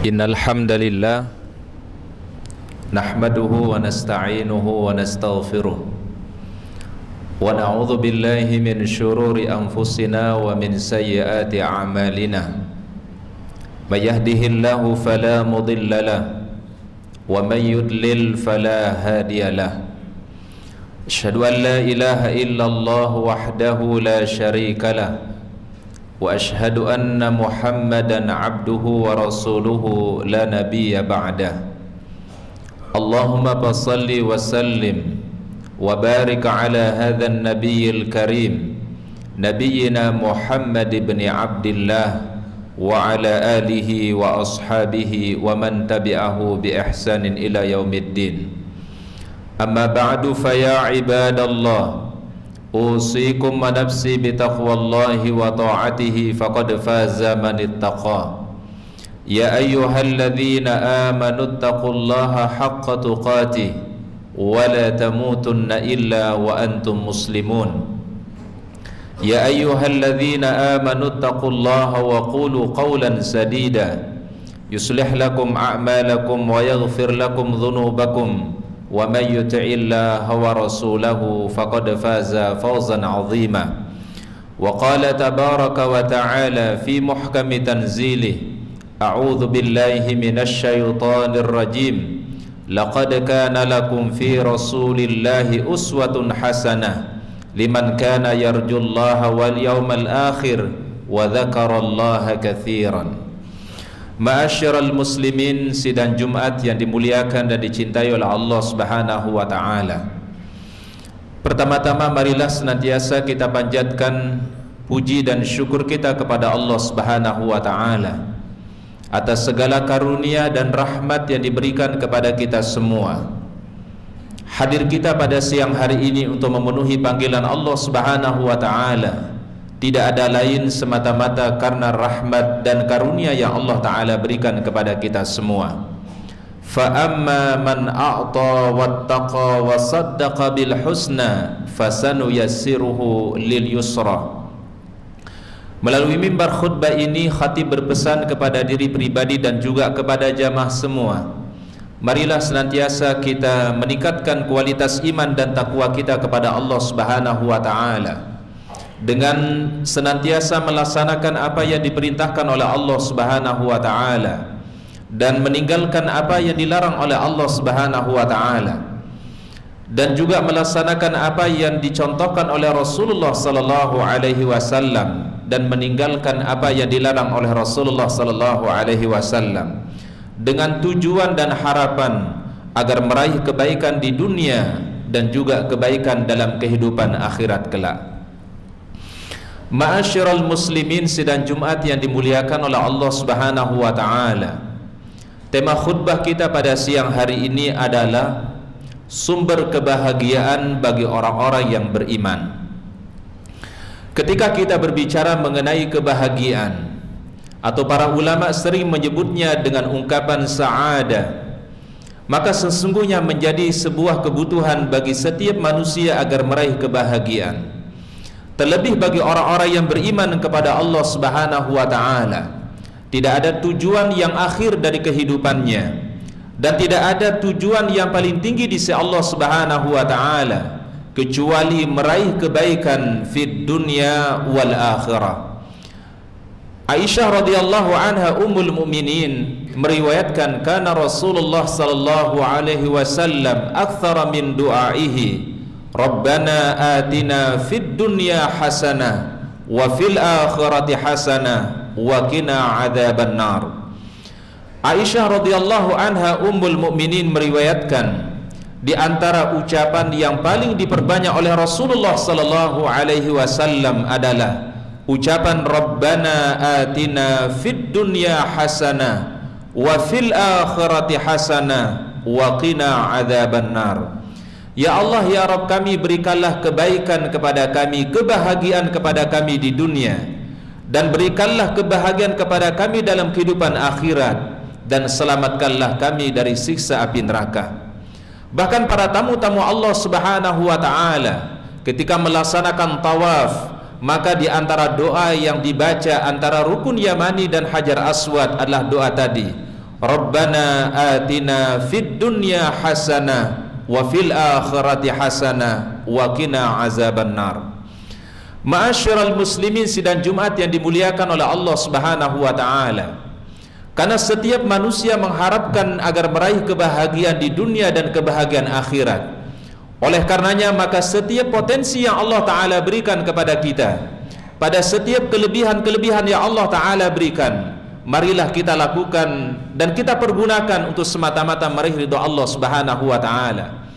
Innal hamdalillah nahmaduhu wa nasta'inuhu wa nastaghfiruh wa na'udzu billahi min syururi anfusina wa min sayyiati a'malina may yahdihillahu fala mudilla lahu wa may yudlil fala hadiya lahu asyhadu an la ilaha illallah wahdahu la syarika lahu wa ashhadu anna Muhammadan abduhu wa rasuluhu la nabiyya ba'dah. Allahumma salli wa sallim wa barik ala hadzal nabiyyil karim nabiyyina Muhammad ibn Abdillah wa ala alihi wa ashabihi wa man tabi'ahu bi ihsanin ila yaumiddin. Amma ba'du fa ya ibadallah usikum wa nafsi bitaqwallahi wa ta'atihi faqad faza man ittaqa. Ya ayyuhalladzina amanu ittaqullaha haqqa tuqatih wa la tamutunna illa wa antum muslimun. Ya ayyuhalladzina amanu ittaqullaha wa qulu qawlan sadida yuslih lakum a'malakum wa yaghfir lakum dhunubakum wa may yuti'illaha wa rasulahu faqad faza fawzan 'azima. Wa qala tabaraka wa ta'ala fi muhkami tanzilih a'udzu billahi minasy syaithanir rajim laqad kana lakum fi rasulillahi uswatun hasanah liman kana yarjullaha wal yawmal akhir wa dzakarallaha katsiran. Ma'asyiral muslimin, sidang Jumat yang dimuliakan dan dicintai oleh Allah Subhanahu wa taala. Pertama-tama marilah senantiasa kita panjatkan puji dan syukur kita kepada Allah Subhanahu wa taala atas segala karunia dan rahmat yang diberikan kepada kita semua. Hadir kita pada siang hari ini untuk memenuhi panggilan Allah Subhanahu wa taala tidak ada lain semata-mata karena rahmat dan karunia yang Allah Ta'ala berikan kepada kita semua. Fa amma man a'ta wattaqa wa saddaqa bil husna fasanuyassiruhu lil yusra. Melalui mimbar khutbah ini khatib berpesan kepada diri pribadi dan juga kepada jamaah semua marilah senantiasa kita meningkatkan kualitas iman dan takwa kita kepada Allah Subhanahu wa taala dengan senantiasa melaksanakan apa yang diperintahkan oleh Allah Subhanahu wa taala dan meninggalkan apa yang dilarang oleh Allah Subhanahu wa taala, dan juga melaksanakan apa yang dicontohkan oleh Rasulullah sallallahu alaihi wasallam dan meninggalkan apa yang dilarang oleh Rasulullah sallallahu alaihi wasallam, dengan tujuan dan harapan agar meraih kebaikan di dunia dan juga kebaikan dalam kehidupan akhirat kelak. Ma'asyiral muslimin sidang Jumat yang dimuliakan oleh Allah Subhanahu wa taala. Tema khutbah kita pada siang hari ini adalah sumber kebahagiaan bagi orang-orang yang beriman. Ketika kita berbicara mengenai kebahagiaan, atau para ulama sering menyebutnya dengan ungkapan sa'adah, maka sesungguhnya menjadi sebuah kebutuhan bagi setiap manusia agar meraih kebahagiaan. Terlebih bagi orang-orang yang beriman kepada Allah Subhanahu wa taala, tidak ada tujuan yang akhir dari kehidupannya dan tidak ada tujuan yang paling tinggi di sisi Allah Subhanahu wa taala kecuali meraih kebaikan fid dunya wal akhirah. Aisyah radhiyallahu anha ummul mukminin meriwayatkan kana Rasulullah sallallahu alaihi wasallam aktsara min du'aihi Rabbana atina fid dunya hasanah wa fil akhirati hasanah wa qina adzaban nar. Aisyah radhiyallahu anha ummul mukminin meriwayatkan di antara ucapan yang paling diperbanyak oleh Rasulullah sallallahu alaihi wasallam adalah ucapan Rabbana atina fid dunya hasanah wa fil akhirati hasanah wa qina adzaban nar. Ya Allah, ya Rabb kami, berikanlah kebaikan kepada kami, kebahagiaan kepada kami di dunia, dan berikanlah kebahagiaan kepada kami dalam kehidupan akhirat, dan selamatkanlah kami dari siksa api neraka. Bahkan para tamu-tamu Allah Subhanahu wa taala ketika melaksanakan tawaf, maka di antara doa yang dibaca antara rukun yamani dan hajar aswad adalah doa tadi, Rabbana atina fid dunya hasanah wa fil akhirati hasanah wa qina azaban nar. Ma'asyiral muslimin sidang Jumat yang dimuliakan oleh Allah Subhanahu wa taala, karena setiap manusia mengharapkan agar meraih kebahagiaan di dunia dan kebahagiaan akhirat. Oleh karenanya maka setiap potensi yang Allah Ta'ala berikan kepada kita, pada setiap kelebihan-kelebihan yang Allah Ta'ala berikan, marilah kita lakukan dan kita pergunakan untuk semata-mata meraih ridha Allah Subhanahu wa Ta'ala.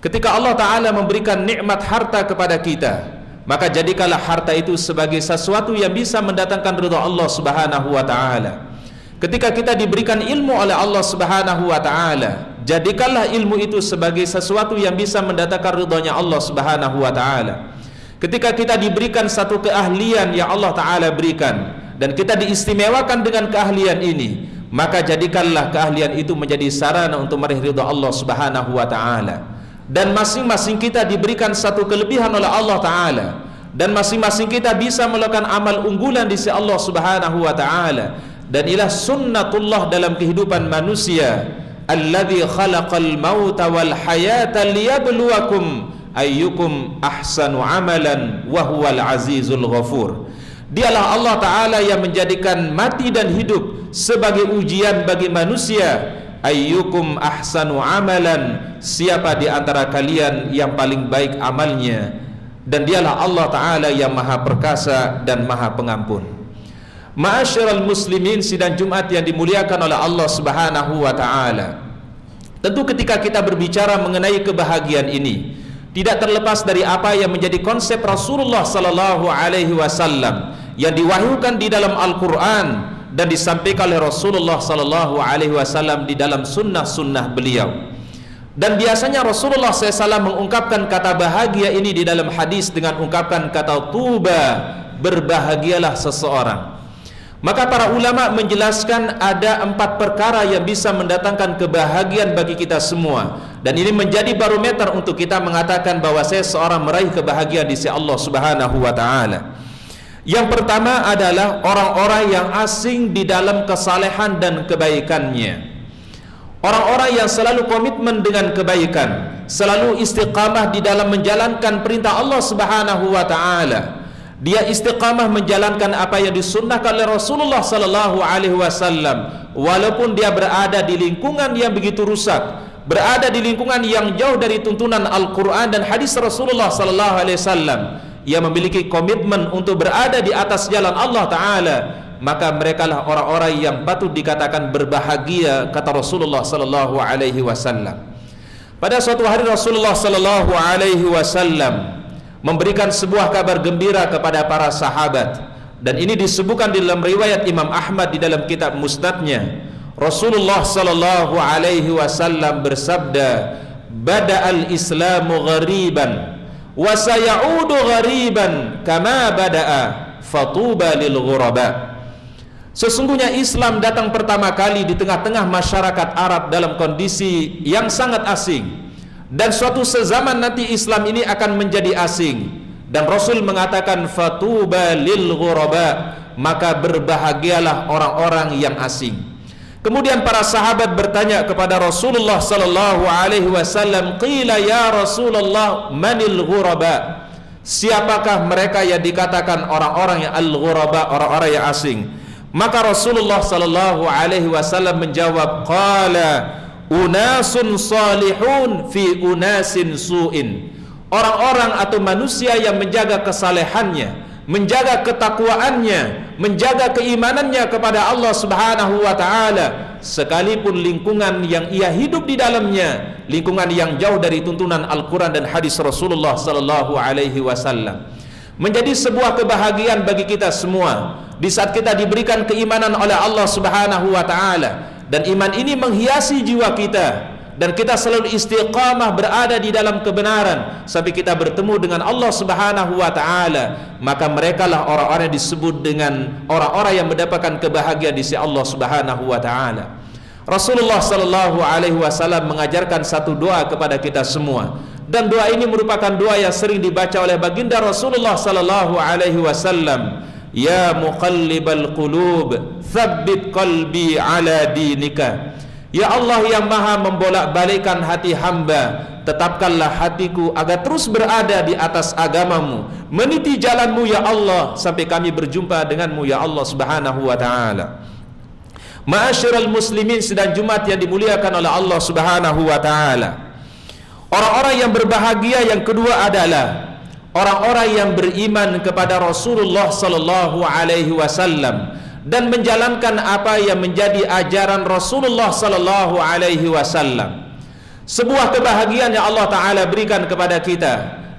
Ketika Allah Ta'ala memberikan nikmat harta kepada kita, maka jadikanlah harta itu sebagai sesuatu yang bisa mendatangkan ridha Allah Subhanahu wa Ta'ala. Ketika kita diberikan ilmu oleh Allah Subhanahu wa taala, jadikanlah ilmu itu sebagai sesuatu yang bisa mendatangkan ridhonya Allah Subhanahu wa taala. Ketika kita diberikan satu keahlian yang Allah taala berikan dan kita diistimewakan dengan keahlian ini, maka jadikanlah keahlian itu menjadi sarana untuk meraih ridha Allah Subhanahu wa taala. Dan masing-masing kita diberikan satu kelebihan oleh Allah taala, dan masing-masing kita bisa melakukan amal unggulan di sisi Allah Subhanahu wa taala. Dan inilah sunnatullah dalam kehidupan manusia, alladzi khalaqal mauta wal hayata liyabluwakum ayyukum ahsanu amalan wa huwal azizul ghafur. Dialah Allah Ta'ala yang menjadikan mati dan hidup sebagai ujian bagi manusia. Ayyukum ahsanu amalan, siapa di antara kalian yang paling baik amalnya, dan dialah Allah Ta'ala yang maha perkasa dan maha pengampun. Ma'asyiral muslimin sidang Jumat yang dimuliakan oleh Allah Subhanahu wa taala. Tentu ketika kita berbicara mengenai kebahagiaan ini, tidak terlepas dari apa yang menjadi konsep Rasulullah sallallahu alaihi wasallam yang diwahyukan di dalam Al-Qur'an dan disampaikan oleh Rasulullah sallallahu alaihi wasallam di dalam sunnah-sunnah beliau. Dan biasanya Rasulullah SAW mengungkapkan kata bahagia ini di dalam hadis dengan ungkapkan kata tuba, berbahagialah seseorang. Maka para ulama menjelaskan ada 4 perkara yang bisa mendatangkan kebahagiaan bagi kita semua, dan ini menjadi barometer untuk kita mengatakan bahwa seseorang meraih kebahagiaan di sisi Allah Subhanahu wa taala. Yang pertama adalah orang-orang yang asing di dalam kesalehan dan kebaikannya. Orang-orang yang selalu komitmen dengan kebaikan, selalu istiqamah di dalam menjalankan perintah Allah Subhanahu wa taala. Dia istiqamah menjalankan apa yang disunnahkan oleh Rasulullah sallallahu alaihi wasallam, walaupun dia berada di lingkungan yang begitu rusak, berada di lingkungan yang jauh dari tuntunan Al-Quran dan hadis Rasulullah sallallahu alaihi wasallam. Ia memiliki komitmen untuk berada di atas jalan Allah taala, maka merekalah orang-orang yang patut dikatakan berbahagia, kata Rasulullah sallallahu alaihi wasallam. Pada suatu hari Rasulullah sallallahu alaihi wasallam memberikan sebuah kabar gembira kepada para sahabat, dan ini disebutkan di dalam riwayat Imam Ahmad di dalam kitab Musnadnya. Rasulullah sallallahu alaihi wasallam bersabda, "Bada'al Islamu ghariban wa sayaudu ghariban kama bada'a fatuba lil ghuraba." Sesungguhnya Islam datang pertama kali di tengah-tengah masyarakat Arab dalam kondisi yang sangat asing, dan suatu sezaman nanti Islam ini akan menjadi asing, dan Rasul mengatakan fatuba lil ghuraba, maka berbahagialah orang-orang yang asing. Kemudian para sahabat bertanya kepada Rasulullah sallallahu alaihi wasallam, qila ya Rasulullah manil ghuraba? Siapakah mereka yang dikatakan orang-orang yang al-ghuraba, orang-orang yang asing? Maka Rasulullah sallallahu alaihi wasallam menjawab, qala unasun salihun fi unasin su'in. Orang-orang atau manusia yang menjaga kesalehannya, menjaga ketakwaannya, menjaga keimanannya kepada Allah Subhanahu wa taala, sekalipun lingkungan yang ia hidup di dalamnya lingkungan yang jauh dari tuntunan Al-Quran dan hadis Rasulullah sallallahu alaihi wasallam. Menjadi sebuah kebahagiaan bagi kita semua di saat kita diberikan keimanan oleh Allah Subhanahu wa taala, dan iman ini menghiasi jiwa kita, dan kita selalu istiqamah berada di dalam kebenaran sampai kita bertemu dengan Allah Subhanahu wa taala. Maka merekalah orang-orang yang disebut dengan orang-orang yang mendapatkan kebahagiaan di sisi Allah Subhanahu wa taala. Rasulullah sallallahu alaihi wasallam mengajarkan satu doa kepada kita semua, dan doa ini merupakan doa yang sering dibaca oleh baginda Rasulullah sallallahu alaihi wasallam. Ya muqallibal qulub, tsabbit qalbi ala dinika. Ya Allah yang maha membolak-balikan hati hamba, tetapkanlah hatiku agar terus berada di atas agamamu, meniti jalanmu ya Allah, sampai kami berjumpa denganmu ya Allah Subhanahu wa ta'ala. Ma'asyiral muslimin sedang Jumat yang dimuliakan oleh Allah Subhanahu wa ta'ala, orang-orang yang berbahagia yang kedua adalah orang-orang yang beriman kepada Rasulullah sallallahu alaihi wasallam dan menjalankan apa yang menjadi ajaran Rasulullah sallallahu alaihi wasallam. Sebuah kebahagiaan yang Allah taala berikan kepada kita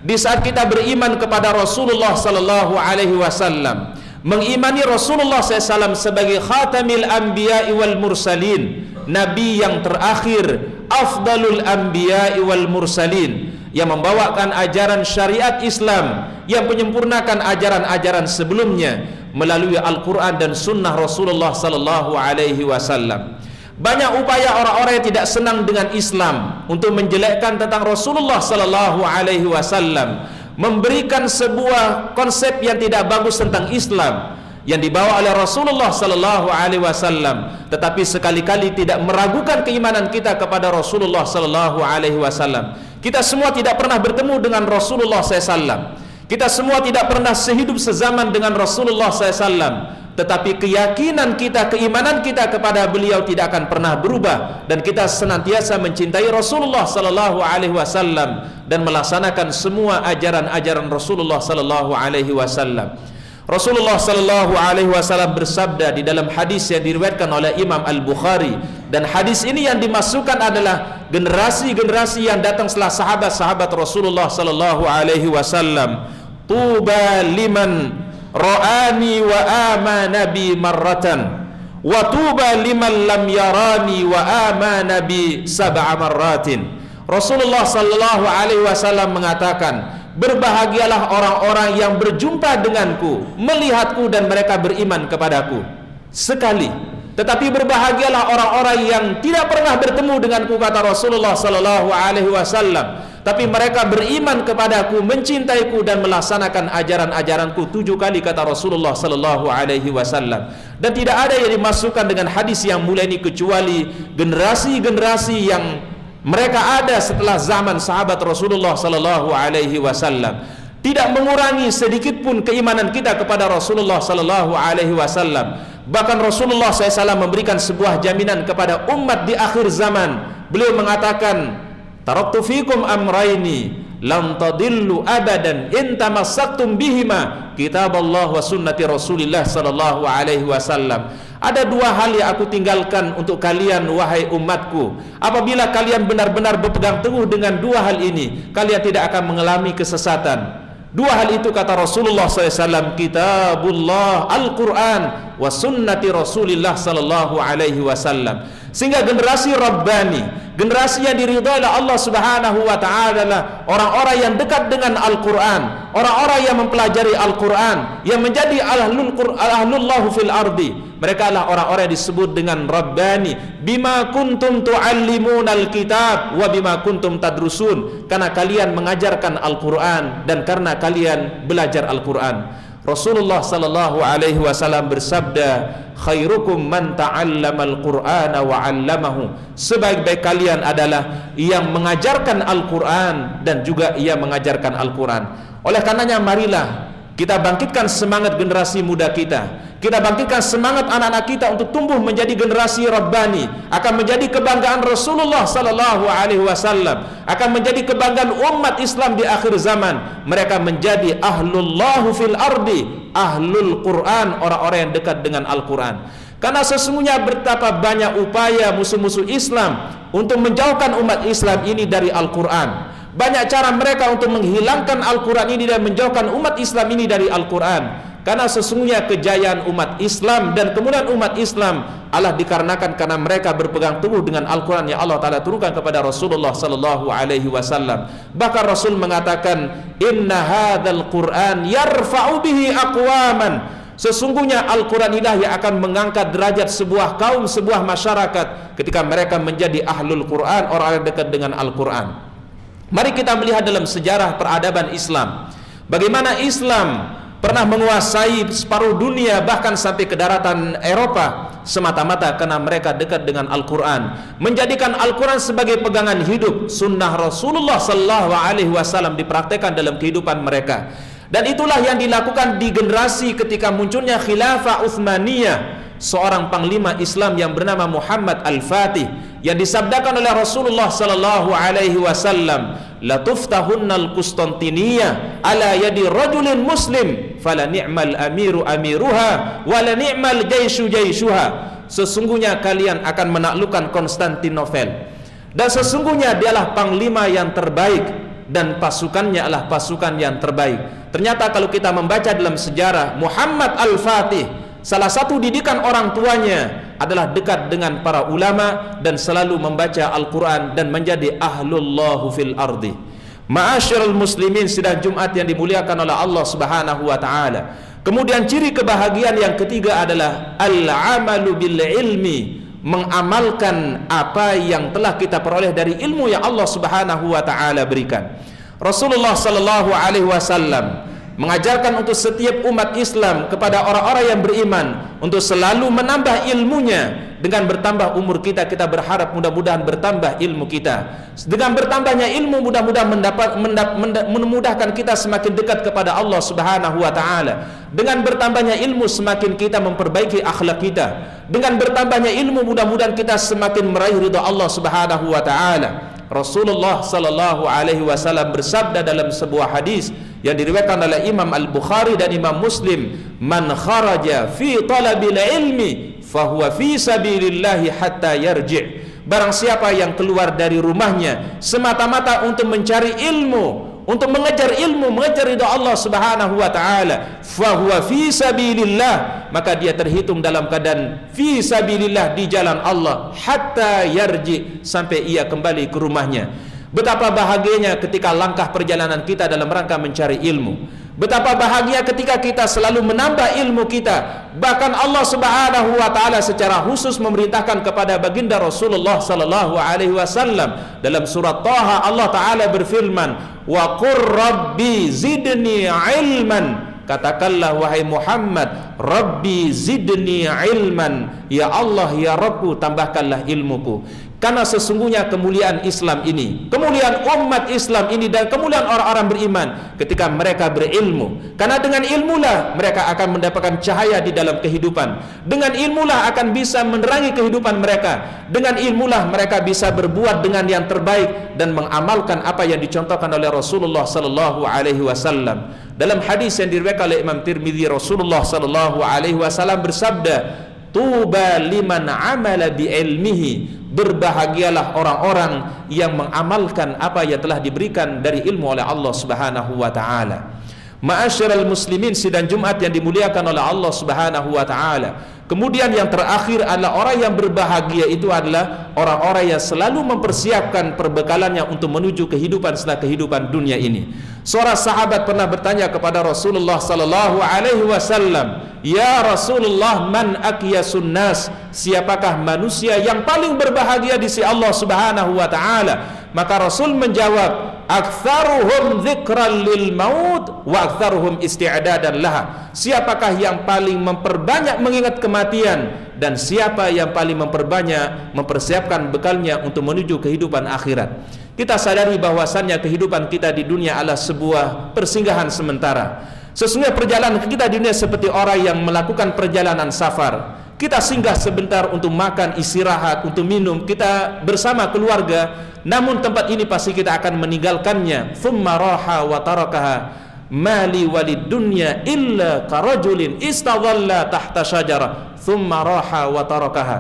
di saat kita beriman kepada Rasulullah sallallahu alaihi wasallam, mengimani Rasulullah SAW sebagai khatamil anbiya'i wal mursalin, nabi yang terakhir, afdalul anbiya'i wal mursalin, yang membawakan ajaran syariat Islam yang menyempurnakan ajaran-ajaran sebelumnya melalui Al-Quran dan Sunnah Rasulullah sallallahu alaihi wasallam. Banyak upaya orang-orang yang tidak senang dengan Islam untuk menjelekkan tentang Rasulullah sallallahu alaihi wasallam, memberikan sebuah konsep yang tidak bagus tentang Islam yang dibawa oleh Rasulullah sallallahu alaihi wasallam, tetapi sekali-kali tidak meragukan keimanan kita kepada Rasulullah sallallahu alaihi wasallam. Kita semua tidak pernah bertemu dengan Rasulullah SAW. Kita semua tidak pernah sehidup sezaman dengan Rasulullah SAW, tetapi keyakinan kita, keimanan kita kepada beliau tidak akan pernah berubah, dan kita senantiasa mencintai Rasulullah sallallahu alaihi wasallam dan melaksanakan semua ajaran-ajaran Rasulullah sallallahu alaihi wasallam. Rasulullah sallallahu alaihi wasallam bersabda di dalam hadis yang diriwayatkan oleh Imam Al-Bukhari, dan hadis ini yang dimasukkan adalah generasi-generasi yang datang setelah sahabat-sahabat Rasulullah sallallahu alaihi wasallam. Tuba liman ra'ani wa amana bi marratan, wa tuba liman lam yarani wa amana bi sab'a marratin. Rasulullah sallallahu alaihi wasallam mengatakan, berbahagialah orang-orang yang berjumpa denganku, melihatku dan mereka beriman kepadaku sekali. Tetapi berbahagialah orang-orang yang tidak pernah bertemu denganku, kata Rasulullah sallallahu alaihi wasallam, tapi mereka beriman kepadaku, mencintaiku dan melaksanakan ajaran-ajaranku 7 kali, kata Rasulullah sallallahu alaihi wasallam. Dan tidak ada yang dimasukkan dengan hadis yang mulia ini kecuali generasi-generasi yang mereka ada setelah zaman sahabat Rasulullah sallallahu alaihi wasallam, tidak mengurangi sedikit pun keimanan kita kepada Rasulullah sallallahu alaihi wasallam. Bahkan Rasulullah SAW memberikan sebuah jaminan kepada umat di akhir zaman. Beliau mengatakan, taraktu fikum amraini lam tadillu abadan in tamassaktum bihima kitaballah wa sunnati Rasulillah sallallahu alaihi wasallam. Ada 2 hal yang aku tinggalkan untuk kalian wahai umatku. Apabila kalian benar-benar berpegang teguh dengan 2 hal ini, kalian tidak akan mengalami kesesatan. 2 hal itu, kata Rasulullah SAW, kitabullah Al-Quran wa sunnati Rasulillah sallallahu alaihi wasallam. Sehingga generasi Rabbani, generasi yang diridhai oleh Allah Subhanahu wa ta'ala adalah orang-orang yang dekat dengan Al-Quran, orang-orang yang mempelajari Al-Quran, yang menjadi ahlullahu fil ardi. Mereka adalah orang-orang yang disebut dengan Rabbani. Bima kuntum tu'allimunal kitab wa bima kuntum tadrusun, karena kalian mengajarkan Al-Quran dan karena kalian belajar Al-Quran. Rasulullah sallallahu alaihi wasallam bersabda, khairukum man ta'allamal Qur'ana wa 'allamahu. Sebaik-baik kalian adalah yang mengajarkan Al-Quran dan juga ia mengajarkan Al-Quran. Oleh karenanya marilah kita bangkitkan semangat generasi muda kita. Kita bangkitkan semangat anak-anak kita untuk tumbuh menjadi generasi Rabbani, akan menjadi kebanggaan Rasulullah sallallahu alaihi wasallam, akan menjadi kebanggaan umat Islam di akhir zaman. Mereka menjadi ahlullahu fil ardi, ahlul Quran, orang-orang yang dekat dengan Al-Quran. Karena sesungguhnya betapa banyak upaya musuh-musuh Islam untuk menjauhkan umat Islam ini dari Al-Quran. Banyak cara mereka untuk menghilangkan Al-Quran ini dan menjauhkan umat Islam ini dari Al-Quran. Karena sesungguhnya kejayaan umat Islam dan kemudian umat Islam adalah dikarenakan karena mereka berpegang teguh dengan Al-Quran yang Allah Ta'ala turunkan kepada Rasulullah sallallahu alaihi wasallam. Bahkan Rasul mengatakan, inna hadzal Qur'an yarfa'u bihi aqwaman. Sesungguhnya Al-Quran inilah yang akan mengangkat derajat sebuah kaum, sebuah masyarakat ketika mereka menjadi ahlul Quran, orang yang dekat dengan Al-Quran. Mari kita melihat dalam sejarah peradaban Islam, bagaimana Islam pernah menguasai separuh dunia, bahkan sampai ke daratan Eropa, semata-mata karena mereka dekat dengan Al-Quran, menjadikan Al-Quran sebagai pegangan hidup. Sunnah Rasulullah sallallahu alaihi wasallam dipraktekkan dalam kehidupan mereka. Dan itulah yang dilakukan di generasi ketika munculnya Khilafah Utsmaniyah, seorang panglima Islam yang bernama Muhammad Al-Fatih, yang disabdakan oleh Rasulullah sallallahu alaihi wasallam, la tuftahunnal Qustantiniyah ala yadi rajulin muslim fala ni'mal amiru amiruha wa la ni'mal jaishu jaishuha. Sesungguhnya kalian akan menaklukkan Konstantinopel, dan sesungguhnya dialah panglima yang terbaik dan pasukannya adalah pasukan yang terbaik. Ternyata kalau kita membaca dalam sejarah, Muhammad Al-Fatih, salah satu didikan orang tuanya adalah dekat dengan para ulama dan selalu membaca Al-Quran dan menjadi ahlullahu fil ardi. Ma'asyiral muslimin, sidang Jumat yang dimuliakan oleh Allah Subhanahu wa ta'ala. Kemudian ciri kebahagiaan yang ketiga adalah al-amalu bil ilmi, mengamalkan apa yang telah kita peroleh dari ilmu yang Allah Subhanahu wa ta'ala berikan. Rasulullah sallallahu alaihi wasallam mengajarkan untuk setiap umat Islam kepada orang-orang yang beriman untuk selalu menambah ilmunya. Dengan bertambah umur kita, kita berharap mudah-mudahan bertambah ilmu kita. Dengan bertambahnya ilmu, mudah-mudahan memudahkan kita semakin dekat kepada Allah Subhanahu wa ta'ala. Dengan bertambahnya ilmu, semakin kita memperbaiki akhlak kita. Dengan bertambahnya ilmu, mudah-mudahan kita semakin meraih ridha Allah Subhanahu wa ta'ala. Rasulullah sallallahu alaihi wasallam bersabda dalam sebuah hadis yang diriwayatkan oleh Imam Al-Bukhari dan Imam Muslim, man kharaja fi talabil ilmi fahuwa fi sabilillahi hatta yarji'. Barang siapa yang keluar dari rumahnya semata-mata untuk mencari ilmu, untuk mengejar ilmu, mengejar ridha Allah Subhanahu wa ta'ala, fahuwa fi sabilillah, maka dia terhitung dalam keadaan fi sabilillah, di jalan Allah, hatta yarji, sampai ia kembali ke rumahnya. Betapa bahagianya ketika langkah perjalanan kita dalam rangka mencari ilmu. Betapa bahagia ketika kita selalu menambah ilmu kita. Bahkan Allah Subhanahu wa taala secara khusus memerintahkan kepada baginda Rasulullah sallallahu alaihi wasallam dalam surat Thaha. Allah taala berfirman, "Wa qur rabbi zidni ilman." Katakanlah wahai Muhammad, Rabbi zidni ilman, ya Allah ya Rabbku, tambahkanlah ilmuku. Karena sesungguhnya kemuliaan Islam ini, kemuliaan umat Islam ini, dan kemuliaan orang-orang beriman ketika mereka berilmu. Karena dengan ilmulah mereka akan mendapatkan cahaya di dalam kehidupan. Dengan ilmulah akan bisa menerangi kehidupan mereka. Dengan ilmulah mereka bisa berbuat dengan yang terbaik dan mengamalkan apa yang dicontohkan oleh Rasulullah sallallahu alaihi wasallam. Dalam hadis yang diriwayatkan oleh Imam Tirmidzi, Rasulullah sallallahu alaihi wasallam bersabda, "Tuba liman amala bi ilmihi." Berbahagialah orang-orang yang mengamalkan apa yang telah diberikan dari ilmu oleh Allah Subhanahu wa taala. Ma'asyiral muslimin, sidang Jumat yang dimuliakan oleh Allah Subhanahu wa taala. Kemudian yang terakhir adalah orang yang berbahagia itu adalah orang-orang yang selalu mempersiapkan perbekalannya untuk menuju kehidupan setelah kehidupan dunia ini. Seorang sahabat pernah bertanya kepada Rasulullah sallallahu alaihi wasallam, "Ya Rasulullah, man aqyasun nas?" Siapakah manusia yang paling berbahagia di sisi Allah Subhanahu wa taala? Maka Rasul menjawab, "Aktsaruhum dzikran lil maut wa aktsaruhum isti'dadan laha." Siapakah yang paling memperbanyak mengingat kematian, dan siapa yang paling mempersiapkan bekalnya untuk menuju kehidupan akhirat. Kita sadari bahwasannya kehidupan kita di dunia adalah sebuah persinggahan sementara. Sesungguhnya perjalanan kita di dunia seperti orang yang melakukan perjalanan safar. Kita singgah sebentar untuk makan, istirahat, untuk minum, kita bersama keluarga. Namun tempat ini pasti kita akan meninggalkannya. Thumma raha wa tarakaha mali walid dunya illa karajulin istadhalla tahta syajarah thumma raha wa tarakaha.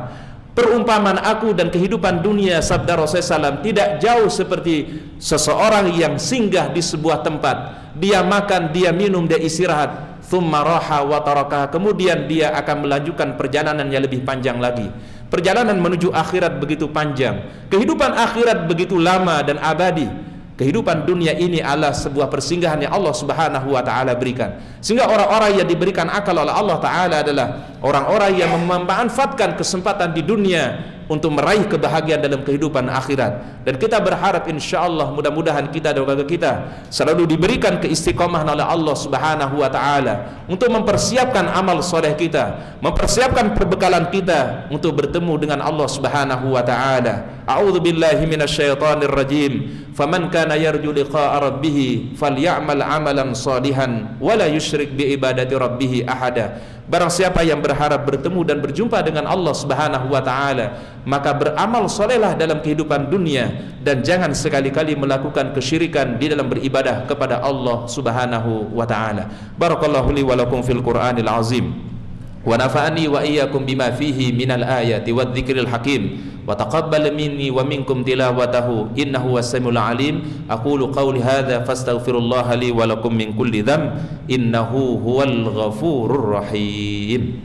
Perumpamaan aku dan kehidupan dunia, sabda Rasulullah SAW, tidak jauh seperti seseorang yang singgah di sebuah tempat. Dia makan, dia minum, dia istirahat. Thumma raha wa tarakaha. Kemudian dia akan melanjutkan perjalanan yang lebih panjang lagi. Perjalanan menuju akhirat begitu panjang. Kehidupan akhirat begitu lama dan abadi. Kehidupan dunia ini adalah sebuah persinggahan yang Allah Subhanahu wa taala berikan. Sehingga orang-orang yang diberikan akal oleh Allah taala adalah orang-orang yang memanfaatkan kesempatan di dunia untuk meraih kebahagiaan dalam kehidupan akhirat. Dan kita berharap insyaallah mudah-mudahan kita dan keluarga kita selalu diberikan keistiqomahan oleh Allah Subhanahu wa taala untuk mempersiapkan amal soleh kita, mempersiapkan perbekalan kita untuk bertemu dengan Allah Subhanahu wa taala. A'udzubillahi minasyaitonir rajim. Faman kana yarju liqa'a rabbih falyamal 'amalan shalihan wa la yusyrik bi ibadati rabbih ahada. Barang siapa yang berharap bertemu dan berjumpa dengan Allah Subhanahu wa taala, maka beramal solehlah dalam kehidupan dunia dan jangan sekali-kali melakukan kesyirikan di dalam beribadah kepada Allah Subhanahu wa taala. Barakallahu li wa lakum fil Qur'anil azim. Wa nafa'ani wa iyyakum bima fihi minal ayati wadh-dhikril hakim. Wa taqabbal minni wa minkum tilawatahu innahu was-samiul alim. Aqulu qawli hadza fastaghfirullaha li wa lakum min kulli dhanb innahu huwal ghafurur rahim.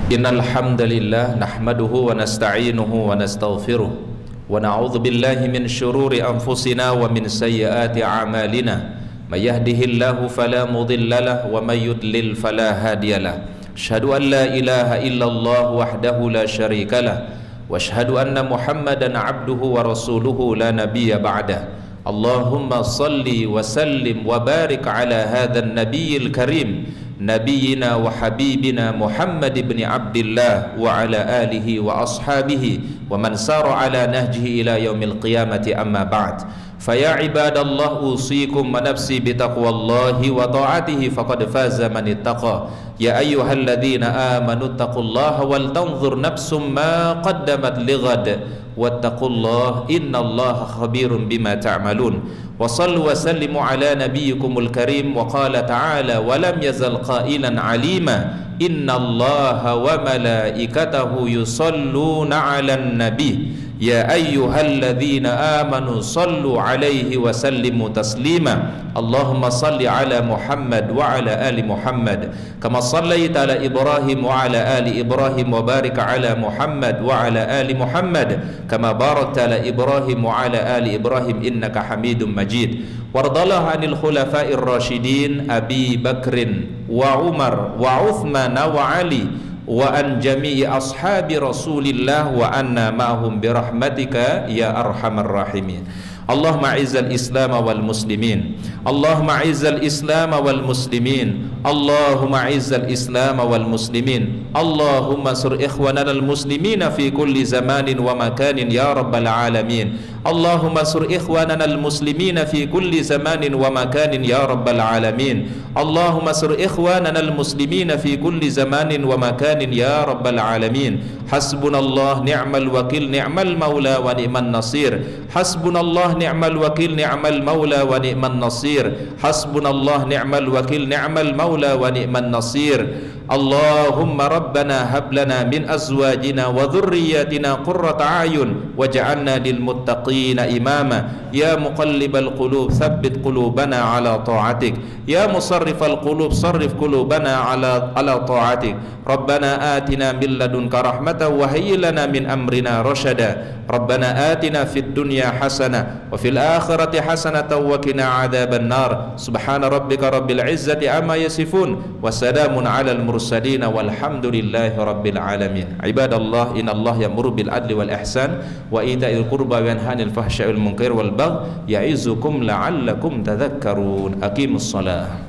Innal hamdalillah nahmaduhu wa nasta'inuhu wa nastaghfiruh wa na'udzu billahi min shururi anfusina wa min sayyiati a'malina. May yahdihillahu fala mudilla lahu wa may yudlil fala hadiyalah. Asyhadu an la ilaha illallah wahdahu la syarika lah wa asyhadu anna Muhammadan 'abduhu wa rasuluhu la nabiyya ba'dah. Allahumma salli wa sallim wa barik ala hadzal nabiyil karim Nabiyyina wa habibina Muhammad ibn Abdillah wa ala alihi wa ashabihi wa man sara ala nahjihi ila yaumil qiyamati amma ba'd. Faya ibadallah usikum wa nafsi bitaqwallahi wa ta'atihi faqad faza man ittaqa. Ya ayyuhalladzina amanu taqullaha wal tanzur nafsum ma qaddamat lighad wattaqullaha innallaha khabirun bima ta'malun. Wa sallu wa sallimu ala nabiyyikumul karim wa qala ta'ala wa lam yazal qailan alima innallaha wa malaikatahu yusalluna 'alan nabiy Ya ayyuhalladzina amanu sallu alaihi wa sallimu taslima. Allahumma salli ala Muhammad wa ala ali Muhammad kama sallaita ala Ibrahim wa ala ali Ibrahim wa barik ala Muhammad wa ala ali Muhammad kama barakta ala Ibrahim wa ala ali Ibrahim innaka Hamidum Majid. Wardalah anil khulafa'ir rasyidin Abi Bakrin wa Umar wa Uthman wa Ali wa an jami'i ashabi Rasulillah wa anna ma'hum birahmatika ya arhamar rahimin. Allahumma izzal Islam wal muslimin. Allahumma izzal Islam wal muslimin. Allahumma izzal Islam wal muslimin. Allahumma sur ikhwanana al muslimina fi kulli zamanin wa makanin ya rabbal alamin. Allahumma sur ikhwanana al muslimina fi kulli zamanin wa makanin ya rabbal alamin. Allahumma sur ikhwanana al muslimina fi kulli zamanin wa makanin ya rabbal alamin. Hasbunallah ni'mal wakil ni'mal maula wa ni'man nasir. Hasbunallah ni'mal wakil ni'mal maula wa ni'man nasir. Hasbunallah ni'mal wakil ni'mal maula wa ni'man nasir. Allahumma rabbana hab lana min azwajina wa dhurriyyatina qurrata a'yun waj'alna lil muttaqina imama. Ya muqallibal qulub tsabbit qulubana ala ta'atik. Ya musarrifal qulub sarrif qulubana ala ta'atik. Rabbana atina min ladunka rahmatan wa hayyi lana min amrina rasyada. Rabbana atina fid dunya hasanah wa fil akhirati hasanatan wa qina adzaban nar. Subhana rabbika rabbil izzati amma yasifun wa salamun alal mursalin walhamdulillahi rabbil alamin. Ibadallah, innallaha ya'muru bil adli wal ihsan wa ita'il qurba wa yanha 'anil fahsya'i wal munkari wal baghi ya'izukum la'allakum tadhakkarun. Aqimus shalah.